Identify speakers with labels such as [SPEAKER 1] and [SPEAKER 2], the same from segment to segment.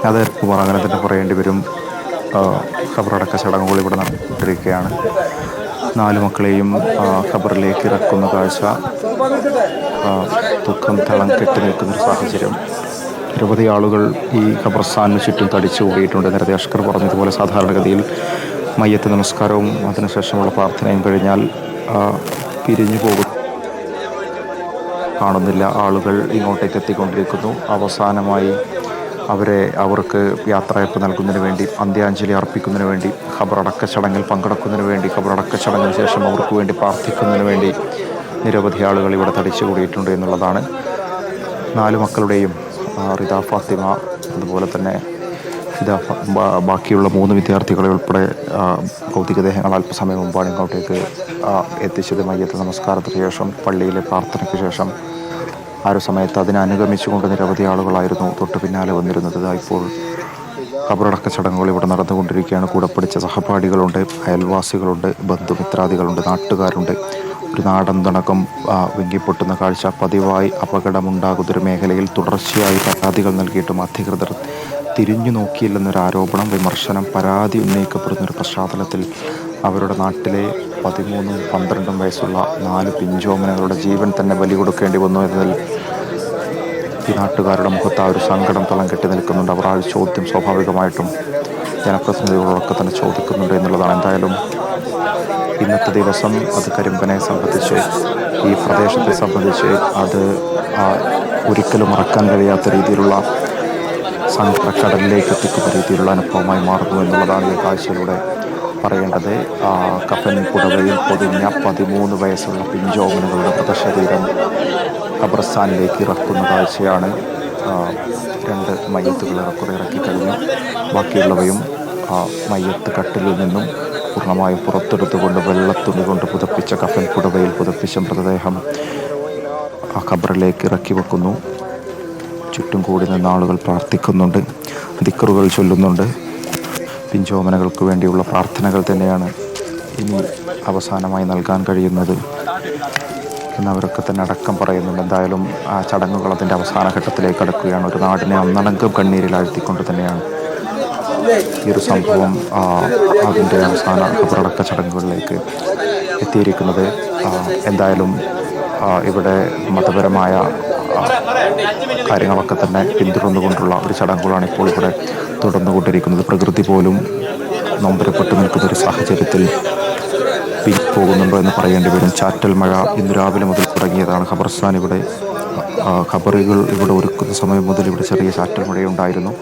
[SPEAKER 1] അത് കുമാർ അങ്ങനെ തന്നെ പറയേണ്ടി വരും. ഖബറടക്ക ചടങ്ങുകൾ ഇവിടെ നടന്നിരിക്കുകയാണ്. 4 മക്കളെയും ഖബറിലേക്ക് ഇറക്കുന്ന കാഴ്ച, ദുഃഖം തളം കെട്ടി നിൽക്കുന്നൊരു സാഹചര്യം. നിരവധി ആളുകൾ ഈ ഖബർസ്ഥാനിന് ചുറ്റും തടിച്ചു കൂടിയിട്ടുണ്ട്. നേരത്തെ അഷ്കർ പറഞ്ഞതുപോലെ സാധാരണഗതിയിൽ മയ്യത്ത് നമസ്കാരവും അതിനുശേഷമുള്ള പ്രാർത്ഥനയും കഴിഞ്ഞാൽ പിരിഞ്ഞു പോകും കാണുന്നില്ല. ആളുകൾ ഇങ്ങോട്ടേക്ക് എത്തിക്കൊണ്ടിരിക്കുന്നു. അവസാനമായി അവർക്ക് യാത്രയപ്പ് നൽകുന്നതിന് വേണ്ടി, അന്ത്യാഞ്ജലി അർപ്പിക്കുന്നതിന് വേണ്ടി, ഖബറടക്ക ചടങ്ങിൽ പങ്കെടുക്കുന്നതിന് വേണ്ടി, ഖബറടക്ക ചടങ്ങിന് ശേഷം അവർക്ക് വേണ്ടി പ്രാർത്ഥിക്കുന്നതിന് വേണ്ടി നിരവധി ആളുകൾ ഇവിടെ തടിച്ചു കൂടിയിട്ടുണ്ട് എന്നുള്ളതാണ്. 4 മക്കളുടെയും റിദ ഫാത്തിമ, അതുപോലെ തന്നെ ബാക്കിയുള്ള 3 വിദ്യാർത്ഥികളെ ഉൾപ്പെടെ ഭൗതികദേഹങ്ങൾ അല്പസമയം മുമ്പാണ് ഇങ്ങോട്ടേക്ക് എത്തിച്ചത്. മയ്യത്ത് നമസ്കാരത്തിന് ശേഷം, പള്ളിയിലെ പ്രാർത്ഥനയ്ക്ക് ശേഷം ആ ഒരു സമയത്ത് അതിനനുഗമിച്ചുകൊണ്ട് നിരവധി ആളുകളായിരുന്നു തൊട്ട് പിന്നാലെ വന്നിരുന്നത്. ഇപ്പോൾ ഖബറടക്ക ചടങ്ങുകൾ ഇവിടെ നടന്നുകൊണ്ടിരിക്കുകയാണ്. കൂടെ പഠിച്ച സഹപാഠികളുണ്ട്, അയൽവാസികളുണ്ട്, ബന്ധുമിത്രാദികളുണ്ട്, നാട്ടുകാരുണ്ട്. ഒരു നാടൻ തണക്കം വിങ്ങിപ്പൊട്ടുന്ന കാഴ്ച. പതിവായി അപകടമുണ്ടാകുന്നൊരു മേഖലയിൽ തുടർച്ചയായി പരാതികൾ നൽകിയിട്ടും അധികൃതർ തിരിഞ്ഞു നോക്കിയില്ലെന്നൊരു ആരോപണം, വിമർശനം, പരാതി ഉന്നയിക്കപ്പെടുന്നൊരു പശ്ചാത്തലത്തിൽ അവരുടെ നാട്ടിലെ 13ഉം 12ഉം വയസ്സുള്ള 4 പിഞ്ചോമനകളുടെ ജീവൻ തന്നെ ബലി കൊടുക്കേണ്ടി വന്നു എന്നതിൽ ഈ നാട്ടുകാരുടെ മുഖത്ത് ആ ഒരു സങ്കടം തളം കെട്ടി നിൽക്കുന്നുണ്ട്. അവർ ആ ഒരു ചോദ്യം സ്വാഭാവികമായിട്ടും ജനപ്രതിനിധികളൊക്കെ തന്നെ ചോദിക്കുന്നുണ്ട് എന്നുള്ളതാണ്. എന്തായാലും ഇന്നത്തെ ദിവസം അത് കരിമ്പനെ സംബന്ധിച്ച്, ഈ പ്രദേശത്തെ സംബന്ധിച്ച് അത് ഒരിക്കലും മറക്കാൻ കഴിയാത്ത രീതിയിലുള്ള സങ്കടക്കടലിലേക്ക് എത്തിക്കുന്ന രീതിയിലുള്ള അനുഭവമായി മാറുന്നു എന്നുള്ളതാണ് ഈ കാഴ്ചയിലൂടെ പറയേണ്ടത്. കഫൻ പുടവയിൽ പൊതിഞ്ഞ 13 വയസ്സുള്ള പിഞ്ചോമനുകളുടെ മൃതശരീരം ഖബർസ്ഥാനിലേക്ക് ഇറക്കുന്ന കാഴ്ചയാണ്. 2 മയ്യത്തുകൾ ഇറക്കി കഴിഞ്ഞു. ബാക്കിയുള്ളവയും മയ്യത്ത് കട്ടിലിൽ നിന്നും പൂർണ്ണമായും പുറത്തെടുത്തുകൊണ്ട് വെള്ളത്തുണി കൊണ്ട് പുതപ്പിച്ച കഫൻ പുടവയിൽ പുതപ്പിച്ച മൃതദേഹം ഖബറിലേക്ക് ഇറക്കി വെക്കുന്നു. ചുറ്റും കൂടി നിന്ന ആളുകൾ പ്രാർത്ഥിക്കുന്നുണ്ട്, ദിക്റുകൾ ചൊല്ലുന്നുണ്ട്. പിഞ്ചോമനകൾക്ക് വേണ്ടിയുള്ള പ്രാർത്ഥനകൾ തന്നെയാണ് ഇനി അവസാനമായി നൽകാൻ കഴിയുന്നത് എന്നവരൊക്കെ തന്നെ അടക്കം പറയുന്നുണ്ട്. എന്തായാലും ആ ചടങ്ങുകൾ അതിൻ്റെ അവസാന ഘട്ടത്തിലേക്ക് കടക്കുകയാണ്. ഒരു നാടിനെ ഒന്നടങ്കം കണ്ണീരിലാഴ്ത്തിക്കൊണ്ട് തന്നെയാണ് ഈ ഒരു സംഭവം അതിൻ്റെ അവസാന ഖബറടക്ക ചടങ്ങുകളിലേക്ക് എത്തിയിരിക്കുന്നത്. എന്തായാലും ഇവിടെ മതപരമായ കാര്യങ്ങളൊക്കെ തന്നെ പിന്തുടർന്നുകൊണ്ടുള്ള ഒരു ചടങ്ങുകളാണ് ഇപ്പോൾ ഇവിടെ തുടർന്നുകൊണ്ടിരിക്കുന്നത്. പ്രകൃതി പോലും നൊമ്പരപ്പെട്ടു നിൽക്കുന്ന ഒരു സാഹചര്യത്തിൽ പോകുന്നുണ്ടോ എന്ന് പറയേണ്ടി വരും. ചാറ്റൽ മഴ ഇന്ന് രാവിലെ മുതൽ തുടങ്ങിയതാണ്. ഖബർസ്ഥാൻ ഇവിടെ ഖബറുകൾ ഇവിടെ ഒരുക്കുന്ന സമയം മുതൽ ഇവിടെ ചെറിയ ചാറ്റൽ മഴയുണ്ടായിരുന്നു.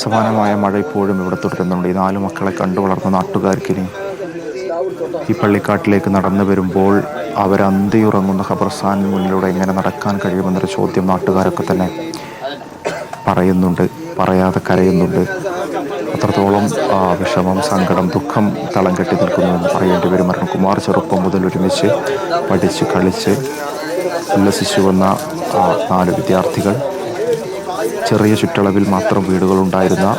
[SPEAKER 1] സമാനമായ മഴ ഇപ്പോഴും ഇവിടെ തുടരുന്നുണ്ട്. ഈ 4 മക്കളെ കണ്ടു വളർന്ന നാട്ടുകാർക്കിനി ഈ പള്ളിക്കാട്ടിലേക്ക് നടന്നു വരുമ്പോൾ അവരന്തിയുറങ്ങുന്ന ഖബർസ്ഥാനിന് മുന്നിലൂടെ എങ്ങനെ നടക്കാൻ കഴിയുമെന്നൊരു ചോദ്യം നാട്ടുകാരൊക്കെ തന്നെ പറയുന്നുണ്ട്, പറയാതെ കരയുന്നുണ്ട്. അത്രത്തോളം വിഷമം, സങ്കടം, ദുഃഖം തളം കെട്ടി നിൽക്കുന്നുവെന്ന് പറയേണ്ടി വരും. കുമാർ ചെറുപ്പം മുതൽ ഒരുമിച്ച് പഠിച്ച് കളിച്ച് ഉല്ലസിച്ചു വന്ന 4 വിദ്യാർത്ഥികൾ, ചെറിയ ചുറ്റളവിൽ മാത്രം വീടുകളുണ്ടായിരുന്ന,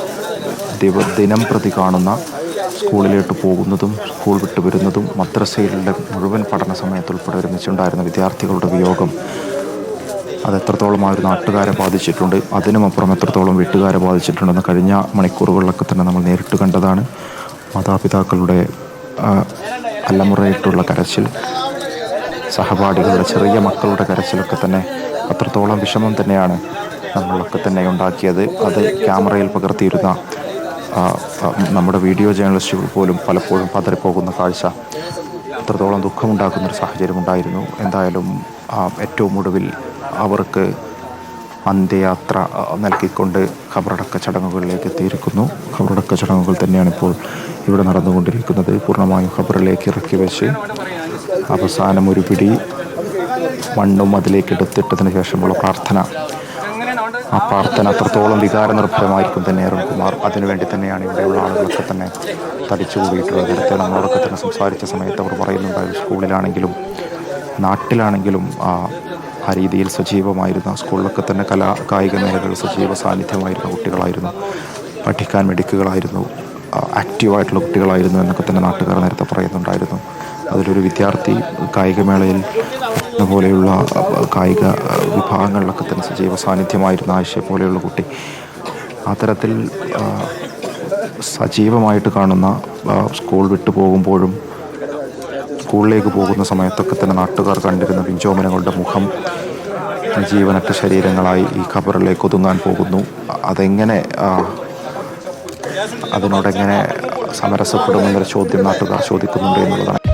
[SPEAKER 1] ദിനം പ്രതി കാണുന്ന, സ്കൂളിലോട്ട് പോകുന്നതും സ്കൂൾ വിട്ടു വരുന്നതും മദ്രസയിലെ മുഴുവൻ പഠന സമയത്തുൾപ്പെടെ ഒരുമിച്ചുണ്ടായിരുന്ന വിദ്യാർത്ഥികളുടെ വിയോഗം അതെത്രത്തോളം ആ ഒരു നാട്ടുകാരെ ബാധിച്ചിട്ടുണ്ട്, അതിനുമപ്പുറം എത്രത്തോളം വീട്ടുകാരെ ബാധിച്ചിട്ടുണ്ടെന്ന് കഴിഞ്ഞ മണിക്കൂറുകളിലൊക്കെ തന്നെ നമ്മൾ നേരിട്ട് കണ്ടതാണ്. മാതാപിതാക്കളുടെ അല്ലമുറയിട്ടുള്ള കരച്ചിൽ, സഹപാഠികളുടെ ചെറിയ മക്കളുടെ കരച്ചിലൊക്കെ തന്നെ അത്രത്തോളം വിഷമം തന്നെയാണ് നമ്മളൊക്കെ തന്നെ ഉണ്ടാക്കിയത്. അത് ക്യാമറയിൽ പകർത്തിയിരുന്ന നമ്മുടെ വീഡിയോ ജേർണലിസ്റ്റുകൾ പോലും പലപ്പോഴും പതറിപ്പോകുന്ന കാഴ്ച, അത്രത്തോളം ദുഃഖമുണ്ടാക്കുന്നൊരു സാഹചര്യം ഉണ്ടായിരുന്നു. എന്തായാലും ഏറ്റവും ഒടുവിൽ അവർക്ക് അന്ത്യയാത്ര നൽകിക്കൊണ്ട് ഖബറടക്ക ചടങ്ങുകളിലേക്ക് എത്തിയിരിക്കുന്നു. ഖബറടക്ക ചടങ്ങുകൾ തന്നെയാണ് ഇപ്പോൾ ഇവിടെ നടന്നുകൊണ്ടിരിക്കുന്നത്. പൂർണ്ണമായും ഖബറിലേക്ക് ഇറക്കി വെച്ച് അവസാനം ഒരു പിടി മണ്ണും അതിലേക്ക് എടുത്തിട്ടതിന് ശേഷമുള്ള പ്രാർത്ഥന, ആ പ്രാർത്ഥന അത്രത്തോളം വികാരനിർഭരമായിരിക്കും തന്നെ അരുൺകുമാർ. അതിനുവേണ്ടി തന്നെയാണ് ഇവിടെയുള്ള ആളുകളൊക്കെ തന്നെ തടിച്ചു കൂടിയിട്ടുള്ളത്. നേരത്തെ നമ്മളോടൊക്കെ തന്നെ സംസാരിച്ച സമയത്ത് അവർ പറയുന്നുണ്ടായിരുന്നു, സ്കൂളിലാണെങ്കിലും നാട്ടിലാണെങ്കിലും ആ രീതിയിൽ സജീവമായിരുന്ന, സ്കൂളിലൊക്കെ തന്നെ കായിക മേഖലകൾ സജീവ സാന്നിധ്യമായിരുന്ന കുട്ടികളായിരുന്നു, പഠിക്കാൻ മിടുക്കുകളായിരുന്നു, ആക്റ്റീവായിട്ടുള്ള കുട്ടികളായിരുന്നു എന്നൊക്കെ തന്നെ നാട്ടുകാർ നേരത്തെ പറയുന്നുണ്ടായിരുന്നു. അതിലൊരു വിദ്യാർത്ഥി കായികമേളയിൽ പോലെയുള്ള കായിക വിഭാഗങ്ങളിലൊക്കെ തന്നെ സജീവ സാന്നിധ്യമായിരുന്ന ആയിഷയെ പോലെയുള്ള കുട്ടി അത്തരത്തിൽ സജീവമായിട്ട് കാണുന്ന, സ്കൂൾ വിട്ടു പോകുമ്പോഴും സ്കൂളിലേക്ക് പോകുന്ന സമയത്തൊക്കെ തന്നെ നാട്ടുകാർ കണ്ടിരുന്ന പിഞ്ചോമനകളുടെ മുഖം ജീവനറ്റ ശരീരങ്ങളായി ഈ ഖബറിലേക്ക് ഒതുങ്ങാൻ പോകുന്നു. അതെങ്ങനെ അതിനോടെങ്ങനെ സമരസപ്പെടുമെന്നൊരു ചോദ്യം നാട്ടുകാർ ചോദിക്കുന്നുണ്ട് എന്നുള്ളതാണ്.